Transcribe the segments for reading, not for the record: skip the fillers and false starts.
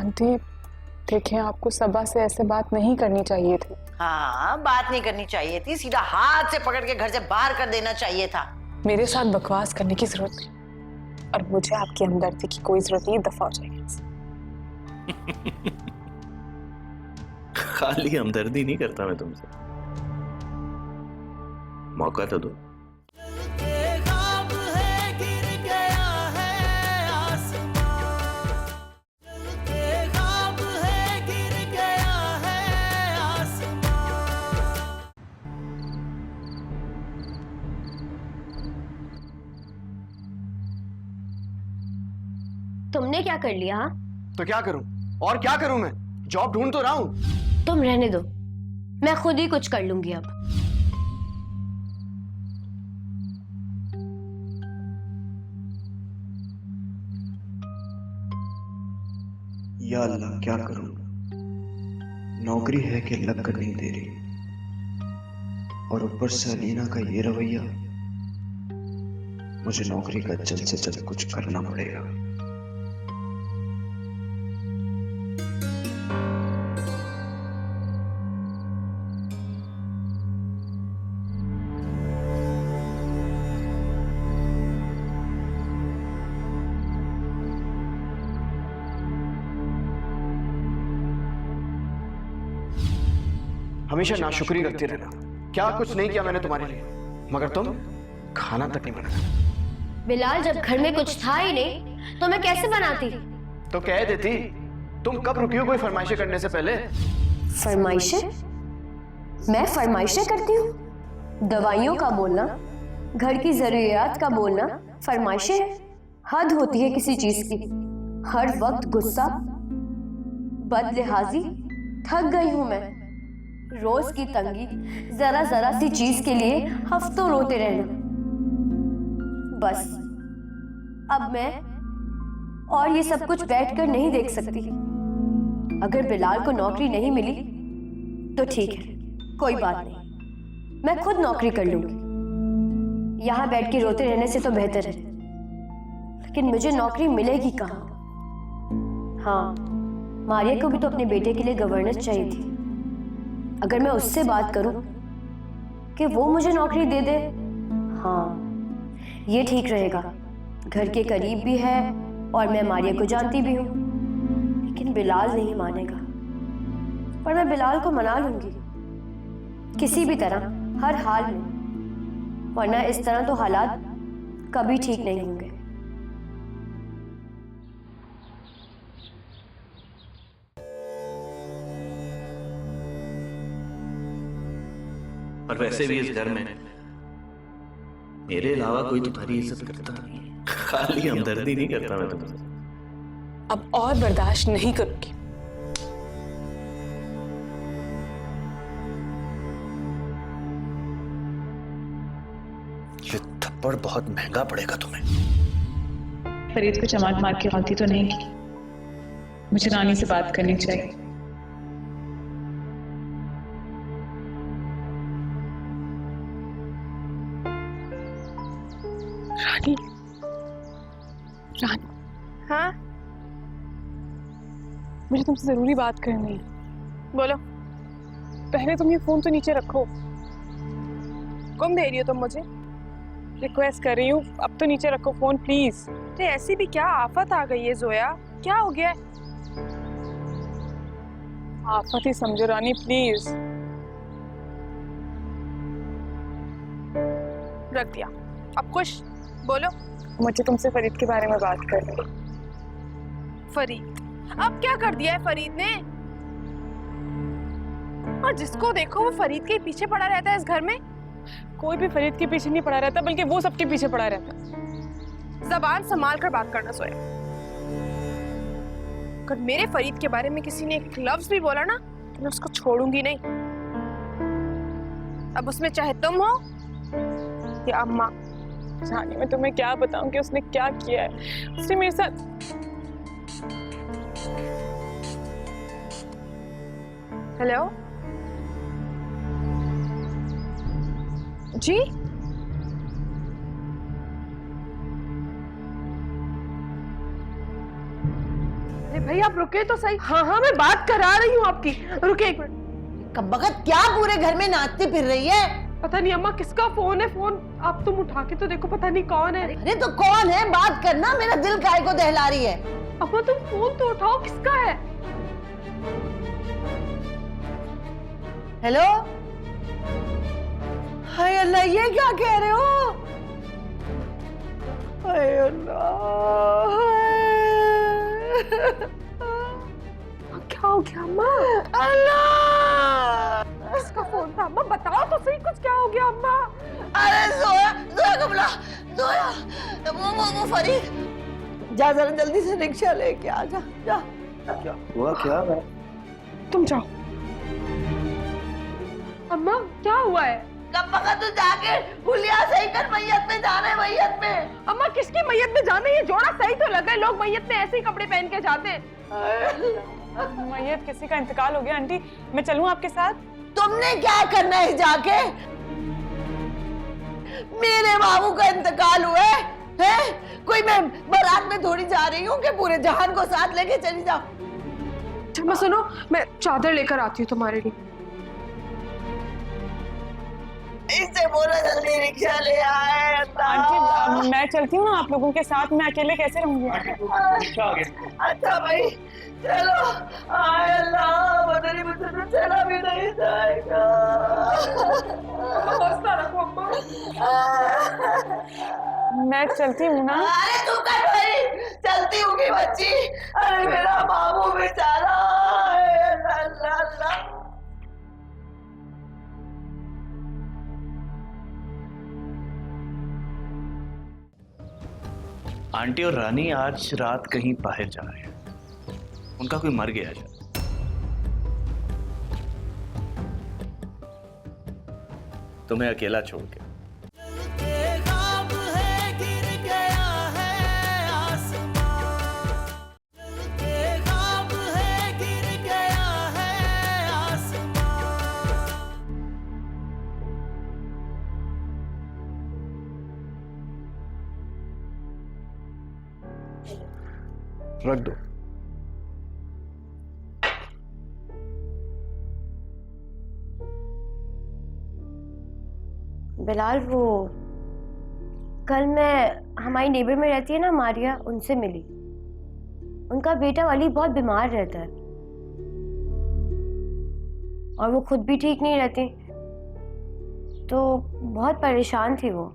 Aunty देखें, आपको सबा से ऐसे बात नहीं करनी चाहिए थी। हाँ, बात नहीं करनी चाहिए थी, सीधा हाथ से पकड़ के घर से बाहर कर देना चाहिए था। मेरे साथ बकवास करने की जरूरत नहीं, और मुझे आपकी हमदर्दी की कोई जरूरत नहीं, दफा हो जाएगी। खाली हमदर्दी नहीं करता मैं तुमसे, मौका तो दो। तुमने क्या कर लिया? हाँ, तो क्या करूं? और क्या करूं? मैं जॉब ढूंढ तो रहा हूं। तुम रहने दो, मैं खुद ही कुछ कर लूंगी अब। या अल्लाह, क्या करूं? नौकरी है कि लग कर नहीं दे रही, और ऊपर से अलीना का ये रवैया। मुझे नौकरी का जल्द से जल्द कुछ करना पड़ेगा। हमेशा नाशुक्री करती रहना। क्या कुछ नहीं किया मैंने तुम्हारे लिए, मगर तुम खाना तक नहीं बनाया। बिलाल, जब घर में कुछ था ही नहीं तो मैं कैसे बनाती? तो कह देती। तुम कब रुकी हो कोई फरमाइशें करने से पहले? फरमाइशें? मैं फरमाइशें करती हूँ? दवाइयों का बोलना, घर की जरूरियात का बोलना फरमाइशें है? हद होती है किसी चीज की। हर वक्त गुस्सा, बदलिहाजी। थक गई हूं मैं। रोज की तंगी, जरा जरा सी चीज के लिए हफ्तों रोते रहना। बस अब मैं और ये सब कुछ बैठकर नहीं देख सकती। अगर बिलाल को नौकरी नहीं मिली तो ठीक है, कोई बात नहीं, मैं खुद नौकरी कर लूंगी। यहां बैठ के रोते रहने से तो बेहतर है। लेकिन मुझे नौकरी मिलेगी कहां? हाँ, मारिया को भी तो अपने बेटे के लिए गवर्नेंस चाहिए थी। अगर मैं उससे बात करूं कि वो मुझे नौकरी दे दे, हाँ ये ठीक रहेगा। घर के करीब भी है और मैं मारिया को जानती भी हूं। लेकिन बिलाल नहीं मानेगा, पर मैं बिलाल को मना लूंगी किसी भी तरह, हर हाल में, वरना इस तरह तो हालात कभी ठीक नहीं होंगे। और वैसे भी इस घर में मेरे अलावा कोई तुम्हारी इज्जत करता नहीं, खाली हमदर्दी नहीं करता मैं तुमसे। अब और बर्दाश्त नहीं करूंगी। ये थप्पड़ बहुत महंगा पड़ेगा तुम्हें। फरीद को चमाट मार के गलती तो नहीं की। मुझे रानी से बात करनी चाहिए। रानी, रानी, हाँ मुझे तुमसे जरूरी बात करनी है। बोलो। पहले तुम ये फोन तो नीचे रखो। कम दे रही हो तुम मुझे? रिक्वेस्ट कर रही हूँ, अब तो नीचे रखो फोन प्लीज। तो ऐसी भी क्या आफत आ गई है जोया? क्या हो गया? आफत ही समझो रानी, प्लीज। रख दिया। अब खुश? बोलो। मुझे तुमसे फरीद के बारे में बात करनी है। फरीद? अब क्या कर दिया है फरीद ने? और जिसको देखो वो फरीद के पीछे पड़ा रहता है इस घर में। कोई भी फरीद के पीछे नहीं पड़ा रहता, बल्कि वो सबके पीछे पड़ा रहता। जबान संभाल कर बात करना सोया। अगर मेरे फरीद के बारे में किसी ने एक लफ्ज भी बोला ना तो मैं उसको छोड़ूंगी नहीं। अब उसमें चाहे तुम हो या अम्मा। रानी, मैं तुम्हें क्या बताऊं कि उसने क्या किया है। उसने मेरे साथ हेलो जी, अरे भाई आप रुके तो सही। हाँ हाँ मैं बात करा रही हूँ आपकी, रुके एक मिनट। कब्बगत क्या पूरे घर में नाचती फिर रही है? पता नहीं अम्मा किसका फोन है, फोन आप तुम उठा के तो देखो, पता नहीं कौन है। अरे तो कौन है, बात करना, मेरा दिल काय को दहला रही है। अम्मा तुम फोन तो उठाओ, किसका है? हेलो, हाय अल्लाह, ये क्या कह रहे हो? हाय अल्लाह, क्या हो गया अम्मा? अल्लाह, किसका फोन था अम्मा? बताओ तो सही, कुछ क्या हो गया अम्मा? अरे जोया, जोया कमला, जोया, वो फरीद, जा जरा जल्दी से रिक्शा लेके आ जा, जा। क्या हुआ, क्या है? तुम जाओ। अम्मा क्या हुआ है? कब तू जाके हुलिया सही कर, मैयत में जाना है, मैयत में। अम्मा किसकी मैयत में जाना है? ये जोड़ा सही तो लगा है, लोग मैयत में ऐसे ही कपड़े पहन के जाते हैं। मैयत किसी का इंतकाल हो गया आंटी, मैं चलूं आपके साथ? तुमने क्या करना है जाके? मेरे बाबू का इंतकाल हुआ है? कोई मैं बारात में थोड़ी जा रही हूँ कि पूरे जहान को साथ लेके चली जाओ। अच्छा मैं सुनो, मैं चादर लेकर आती हूँ तुम्हारे लिए। इससे बोलो जल्दी रिक्शा ले आए। आंटी मैं चलती हूँ ना आप लोगों के साथ, मैं अकेले कैसे रहूंगी? अच्छा भाई चलो। आए अल्लाह, पता नहीं मुझसे तो चला भी नहीं जाएगा। हौसला रखो अम्मा। मैं चलती हूँ ना। अरे तू कर भाई, चलती होगी बच्ची। अरे मेरा बाबू बेचारा। अल्लाह अल्लाह अल्लाह। आंटी और रानी आज रात कहीं बाहर जा रहे हैं, उनका कोई मर गया है। तुम्हें अकेला छोड़ के। रख दो। बिलाल, वो कल मैं हमारी नेबर में रहती है ना मारिया, उनसे मिली। उनका बेटा वली बहुत बीमार रहता है और वो खुद भी ठीक नहीं रहती, तो बहुत परेशान थी वो।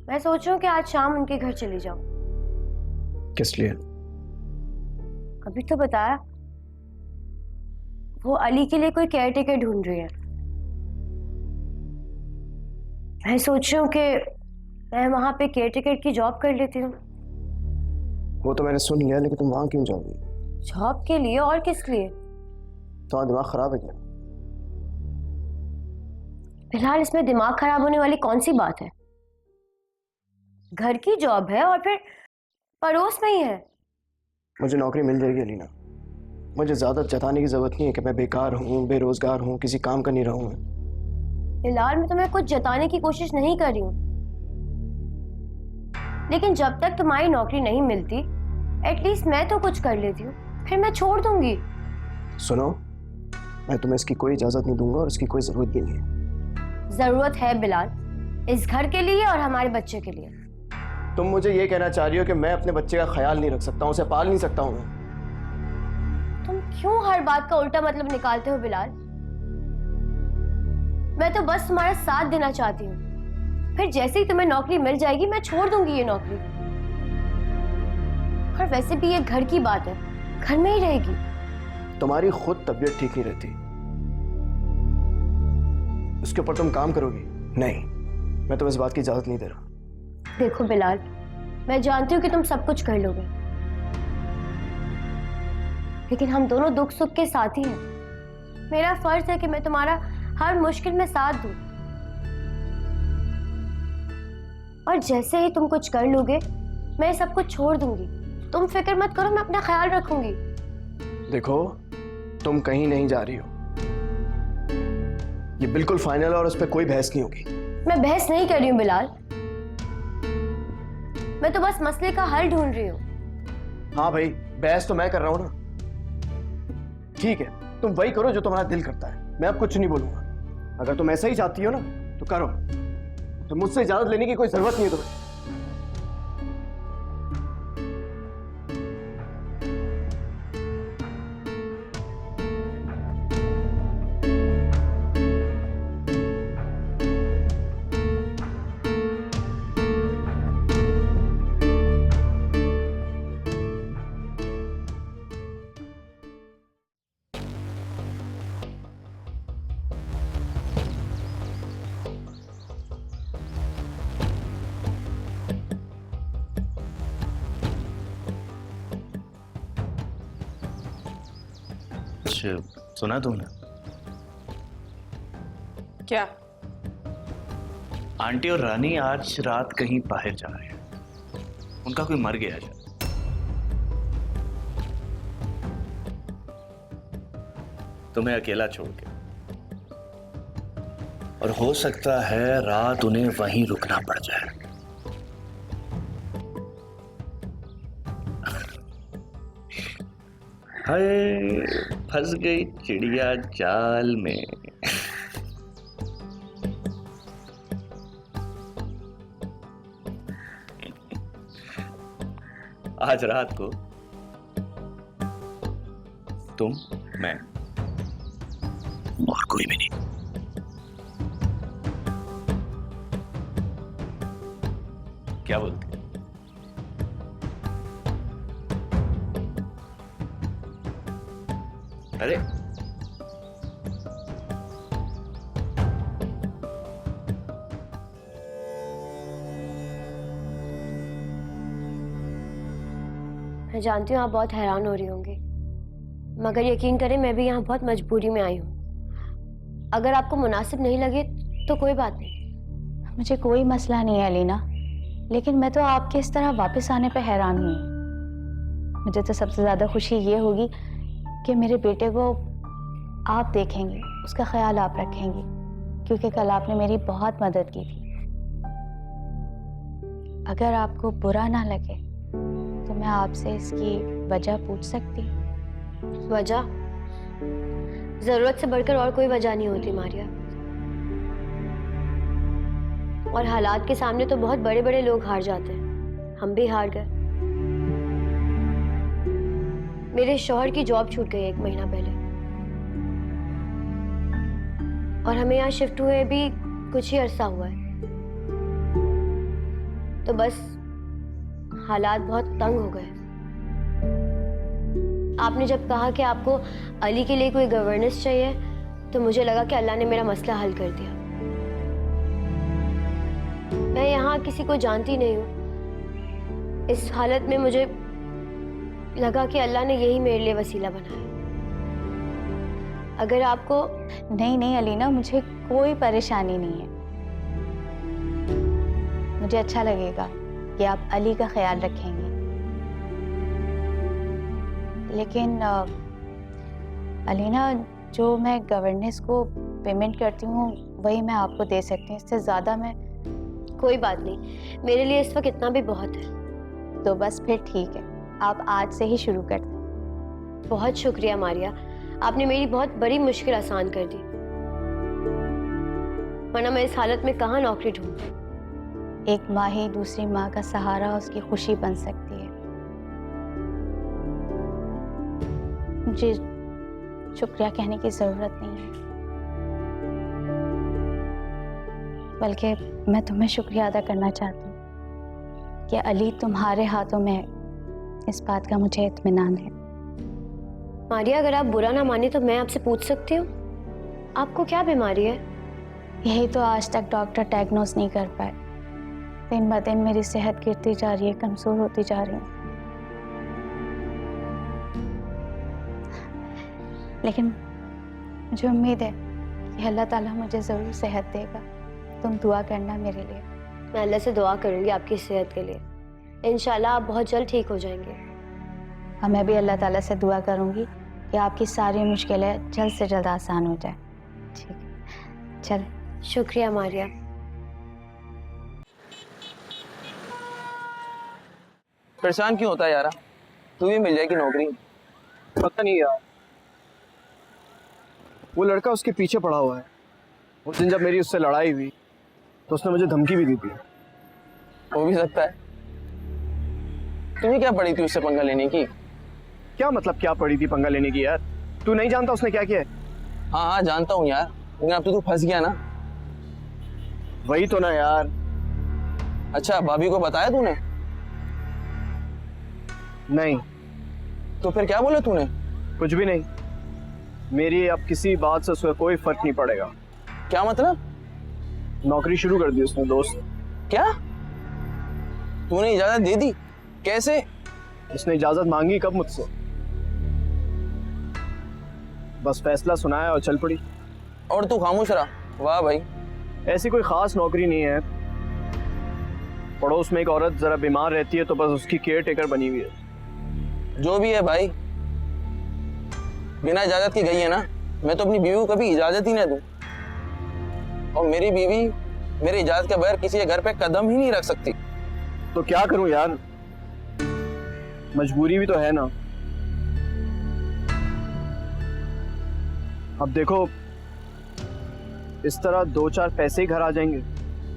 मैं सोच रही हूँ कि आज शाम उनके घर चली जाऊं। किस लिए? अभी तो बताया, वो अली के लिए कोई केयर टेकर ढूंढ रही है। मैं सोच रही हूँ कि मैं वहां पे केयर टेकर की जॉब कर लेती हूँ। वो तो मैंने सुन लिया, लेकिन तुम वहां क्यों जाओगी? जॉब के लिए और किस लिए? तुम्हारा दिमाग खराब है क्या? फिलहाल इसमें दिमाग खराब होने वाली कौन सी बात है? घर की जॉब है और फिर पड़ोस में ही है। मुझे नौकरी मिल जाएगी अलीना। मुझे ज्यादा जताने की जरूरत नहीं है कि मैं बेकार हूँ, बेरोजगार हूँ, किसी काम का नहीं रहा हूँ। फिलहाल मैं तुम्हें कुछ जताने की कोशिश नहीं कर रही हूँ, लेकिन जब तक तुम्हारी नौकरी नहीं मिलती एटलीस्ट मैं तो कुछ कर लेती हूँ, फिर मैं छोड़ दूंगी। सुनो, मैं तुम्हें इसकी कोई इजाजत नहीं दूंगा और इसकी कोई जरूरत भी नहीं है। जरूरत है बिलाल, इस घर के लिए और हमारे बच्चे के लिए। तुम मुझे ये कहना चाह रही हो कि मैं अपने बच्चे का ख्याल नहीं रख सकता हूँ, उसे पाल नहीं सकता हूँ? तुम क्यों हर बात का उल्टा मतलब निकालते हो बिलाल? मैं तो बस तुम्हारा साथ देना चाहती हूँ, फिर जैसे ही तुम्हें नौकरी मिल जाएगी मैं छोड़ दूंगी ये नौकरी। और वैसे भी ये घर की बात है, घर में ही रहेगी। तुम्हारी खुद तबीयत ठीक नहीं रहती, उसके ऊपर तुम काम करोगी? नहीं, मैं तुम्हें इस बात की इजाजत नहीं दे रहा। देखो बिलाल, मैं जानती हूँ कि तुम सब कुछ कर लोगे, लेकिन हम दोनों दुख सुख के साथी हैं। मेरा फर्ज है कि मैं तुम्हारा हर मुश्किल में साथ दूं। और जैसे ही तुम कुछ कर लोगे मैं सब कुछ छोड़ दूंगी। तुम फिक्र मत करो, मैं अपना ख्याल रखूंगी। देखो, तुम कहीं नहीं जा रही हो, ये बिल्कुल फाइनल है और उस पर कोई बहस नहीं होगी। मैं बहस नहीं कर रही हूँ बिलाल, मैं तो बस मसले का हल ढूंढ रही हूँ। हाँ भाई, बहस तो मैं कर रहा हूँ ना। ठीक है, तुम वही करो जो तुम्हारा दिल करता है, मैं अब कुछ नहीं बोलूंगा। अगर तुम ऐसा ही चाहती हो ना तो करो, तो मुझसे इजाजत लेने की कोई जरूरत नहीं है तुम्हें। सुना तुमने? क्या? आंटी और रानी आज रात कहीं बाहर जा रहे हैं, उनका कोई मर गया है। तुम्हें अकेला छोड़ के, और हो सकता है रात उन्हें वहीं रुकना पड़ जाए। हाय, फंस गई चिड़िया जाल में। आज रात को तुम, मैं और कोई भी नहीं। क्या बोलते? अरे मैं जानती हूँ आप बहुत हैरान हो रही होंगी, मगर यकीन करें मैं भी यहाँ बहुत मजबूरी में आई हूँ। अगर आपको मुनासिब नहीं लगे तो कोई बात नहीं। मुझे कोई मसला नहीं है अलीना, लेकिन मैं तो आपके इस तरह वापस आने पे हैरान हुई। मुझे तो सबसे ज़्यादा खुशी ये होगी कि मेरे बेटे को आप देखेंगे, उसका ख्याल आप रखेंगी, क्योंकि कल आपने मेरी बहुत मदद की थी। अगर आपको बुरा ना लगे तो मैं आपसे इसकी वजह पूछ सकती हूँ? वजह? जरूरत से बढ़कर और कोई वजह नहीं होती मारिया। और हालात के सामने तो बहुत बड़े बड़े लोग हार जाते हैं, हम भी हार गए। मेरे शौहर की जॉब छूट गई 1 महीना पहले, और हमें यहाँ शिफ्ट हुए भी कुछ ही अरसा हुआ है। तो बस हालात बहुत तंग हो गए। आपने जब कहा कि आपको अली के लिए कोई गवर्नेंस चाहिए, तो मुझे लगा कि अल्लाह ने मेरा मसला हल कर दिया। मैं यहाँ किसी को जानती नहीं हूँ। इस हालत में मुझे लगा कि अल्लाह ने यही मेरे लिए वसीला बनाया। अगर आपको... नहीं अलीना, मुझे कोई परेशानी नहीं है। मुझे अच्छा लगेगा कि आप अली का ख्याल रखेंगे, लेकिन अलीना, जो मैं गवर्नेंस को पेमेंट करती हूँ वही मैं आपको दे सकती हूँ, इससे ज़्यादा मैं... कोई बात नहीं, मेरे लिए इस वक्त इतना भी बहुत है। तो बस फिर ठीक है, आप आज से ही शुरू कर दें। बहुत शुक्रिया मारिया, आपने मेरी बहुत बड़ी मुश्किल आसान कर दी, वरना मैं इस हालत में कहाँ नौकरी ढूंढूं। एक माँ ही दूसरी माँ का सहारा, उसकी खुशी बन सकती है। मुझे शुक्रिया कहने की जरूरत नहीं है, बल्कि मैं तुम्हें शुक्रिया अदा करना चाहती हूँ कि अली तुम्हारे हाथों में है। इस बात का मुझे इत्मीनान है। मारिया, अगर आप बुरा ना माने तो मैं आपसे पूछ सकती हूँ, आपको क्या बीमारी है? यही तो आज तक डॉक्टर डायग्नोस नहीं कर पाए। दिन ब दिन मेरी सेहत गिरती जा रही है, कमजोर होती जा रही है। लेकिन मुझे उम्मीद है कि अल्लाह ताला मुझे ज़रूर सेहत देगा। तुम दुआ करना मेरे लिए। मैं अल्लाह से दुआ करूँगी आपकी सेहत के लिए। इंशाल्लाह आप बहुत जल्द ठीक हो जाएंगे। और मैं भी अल्लाह ताला से दुआ करूँगी कि आपकी सारी मुश्किलें जल्द से जल्द आसान हो जाए। ठीक है, चल। शुक्रिया मारिया। परेशान क्यों होता है यारा? तू भी मिल जाएगी नौकरी। पता नहीं यार, वो लड़का उसके पीछे पड़ा हुआ है। उस दिन जब मेरी उससे लड़ाई हुई तो उसने मुझे धमकी भी दी थी। हो भी सकता है। तुम्हें क्या पड़ी थी उससे पंगा लेने की? क्या मतलब क्या पड़ी थी पंगा लेने की यार? तू नहीं जानता उसने क्या किया है? हाँ हाँ जानता हूँ यार, लेकिन अब तो तू फंस गया ना। वही तो ना यार। अच्छा, भाभी को बताया तूने? नहीं, तो फिर क्या बोला तूने? कुछ भी नहीं। मेरी अब किसी बात से उसका कोई फर्क नहीं पड़ेगा। क्या मतलब? नौकरी शुरू कर दी उसने दोस्त। क्या तूने इजाजत दे दी? कैसे? उसने इजाजत मांगी कब मुझसे? बस फैसला सुनाया और चल पड़ी। और तू खामोश रहा? वाह भाई। ऐसी कोई खास नौकरी नहीं है। पड़ोस में एक औरत जरा बीमार रहती है तो बस उसकी केयर टेकर बनी हुई है। जो भी है भाई, बिना इजाजत के गई है ना। मैं तो अपनी बीवी को कभी इजाजत ही ना दूं, और मेरी बीवी मेरी इजाजत के बगैर किसी के घर पे कदम ही नहीं रख सकती। तो क्या करूं यार, मजबूरी भी तो है ना। अब देखो, इस तरह 2-4 पैसे ही घर आ जाएंगे।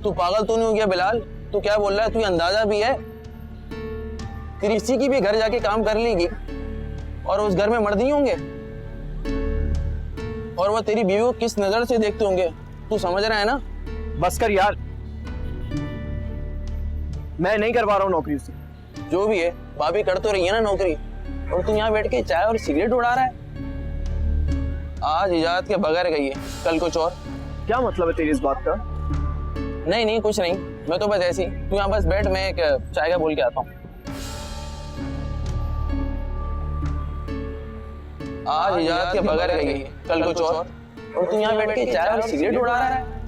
तू पागल तो नहीं हो गया बिलाल? तू क्या बोल रहा है? तू अंदाजा भी है? तेरी इसी की भी घर जाके काम कर लेगी और उस घर में मर्द नहीं होंगे, और वो तेरी बीवी को किस नजर से देखते होंगे, तू समझ रहा है ना? बस कर यार, मैं नहीं करवा रहा हूं नौकरी से। जो भी है, भाभी कर तो रही है ना नौकरी, और तू यहाँ बैठ के चाय और सिगरेट उड़ा रहा है। आज इजाजत के बगैर गई है, कल कुछ और। क्या मतलब है तेरी इस बात का? नहीं नहीं कुछ नहीं, मैं तो बस ऐसी। तू यहाँ बस बैठ, मैं एक चाय का बोल के आता हूँ। आज इजाजत के बगैर गई है, कल कुछ और तू यहाँ बैठ के चाय और सिगरेट उड़ा रहा है।